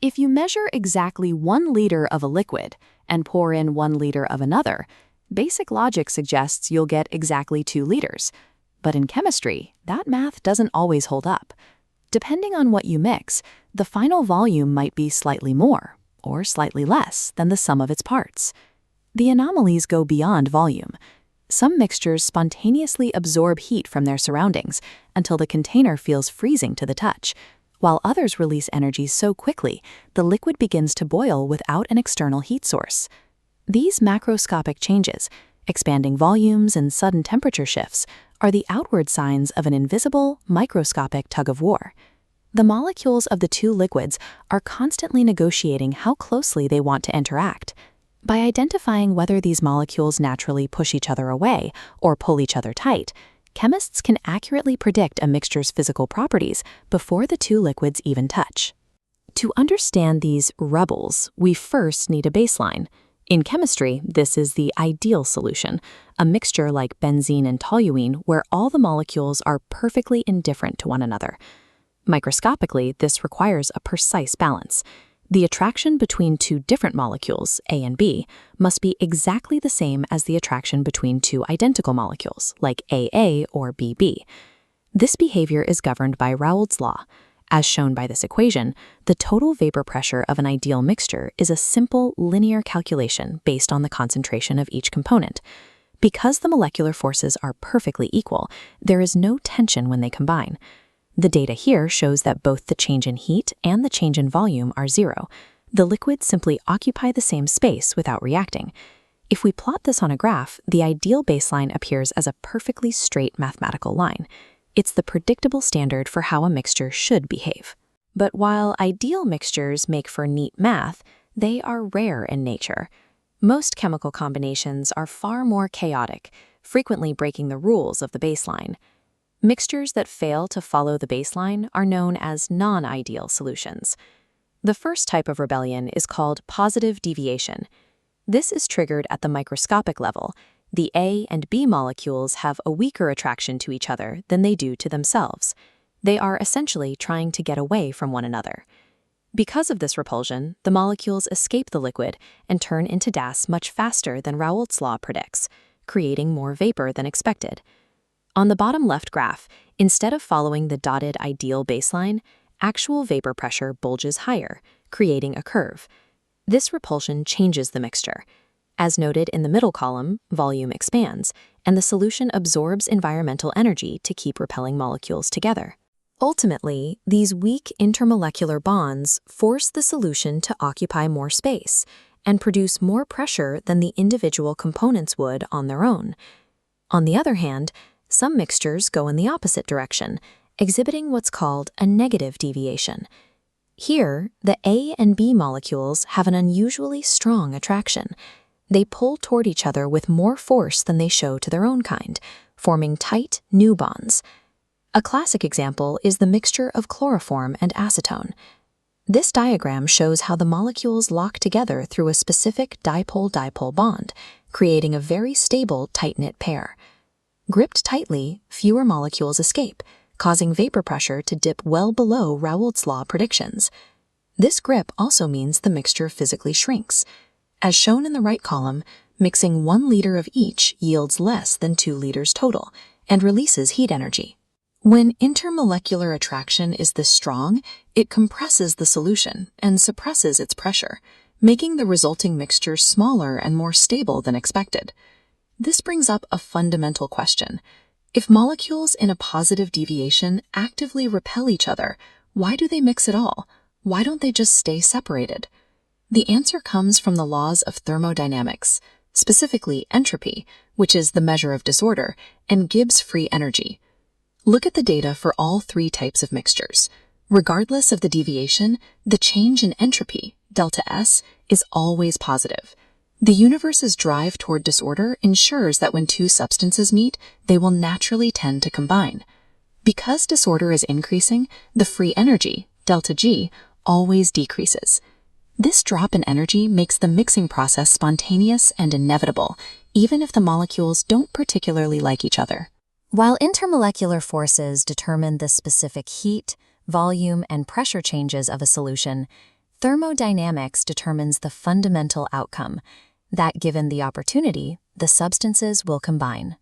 If you measure exactly 1 liter of a liquid and pour in 1 liter of another, basic logic suggests you'll get exactly 2 liters. But in chemistry, that math doesn't always hold up. Depending on what you mix, the final volume might be slightly more or slightly less than the sum of its parts. The anomalies go beyond volume. Some mixtures spontaneously absorb heat from their surroundings until the container feels freezing to the touch, while others release energy so quickly the liquid begins to boil without an external heat source. These macroscopic changes, expanding volumes and sudden temperature shifts, are the outward signs of an invisible, microscopic tug-of-war. The molecules of the two liquids are constantly negotiating how closely they want to interact. By identifying whether these molecules naturally push each other away or pull each other tight, chemists can accurately predict a mixture's physical properties before the two liquids even touch. To understand these rebels, we first need a baseline. In chemistry, this is the ideal solution, a mixture like benzene and toluene where all the molecules are perfectly indifferent to one another. Microscopically, this requires a precise balance. The attraction between two different molecules, A and B, must be exactly the same as the attraction between two identical molecules, like AA or BB. This behavior is governed by Raoult's law. As shown by this equation, the total vapor pressure of an ideal mixture is a simple linear calculation based on the concentration of each component. Because the molecular forces are perfectly equal, there is no tension when they combine. The data here shows that both the change in heat and the change in volume are zero. The liquids simply occupy the same space without reacting. If we plot this on a graph, the ideal baseline appears as a perfectly straight mathematical line. It's the predictable standard for how a mixture should behave. But while ideal mixtures make for neat math, they are rare in nature. Most chemical combinations are far more chaotic, frequently breaking the rules of the baseline. Mixtures that fail to follow the baseline are known as non-ideal solutions. The first type of rebellion is called positive deviation. This is triggered at the microscopic level. The A and B molecules have a weaker attraction to each other than they do to themselves. They are essentially trying to get away from one another. Because of this repulsion, the molecules escape the liquid and turn into gas much faster than Raoult's law predicts, creating more vapor than expected. On the bottom left graph, instead of following the dotted ideal baseline, actual vapor pressure bulges higher, creating a curve. This repulsion changes the mixture. As noted in the middle column, volume expands, and the solution absorbs environmental energy to keep repelling molecules together. Ultimately, these weak intermolecular bonds force the solution to occupy more space and produce more pressure than the individual components would on their own. On the other hand, some mixtures go in the opposite direction, exhibiting what's called a negative deviation. Here, the A and B molecules have an unusually strong attraction. They pull toward each other with more force than they show to their own kind, forming tight, new bonds. A classic example is the mixture of chloroform and acetone. This diagram shows how the molecules lock together through a specific dipole-dipole bond, creating a very stable, tight-knit pair. Gripped tightly, fewer molecules escape, causing vapor pressure to dip well below Raoult's law predictions. This grip also means the mixture physically shrinks. As shown in the right column, mixing 1 liter of each yields less than 2 liters total and releases heat energy. When intermolecular attraction is this strong, it compresses the solution and suppresses its pressure, making the resulting mixture smaller and more stable than expected. This brings up a fundamental question. If molecules in a positive deviation actively repel each other, why do they mix at all? Why don't they just stay separated? The answer comes from the laws of thermodynamics, specifically entropy, which is the measure of disorder, and Gibbs free energy. Look at the data for all 3 types of mixtures. Regardless of the deviation, the change in entropy, delta S, is always positive. The universe's drive toward disorder ensures that when 2 substances meet, they will naturally tend to combine. Because disorder is increasing, the free energy, delta G, always decreases. This drop in energy makes the mixing process spontaneous and inevitable, even if the molecules don't particularly like each other. While intermolecular forces determine the specific heat, volume, and pressure changes of a solution, Thermodynamics determines the fundamental outcome, that given the opportunity, the substances will combine.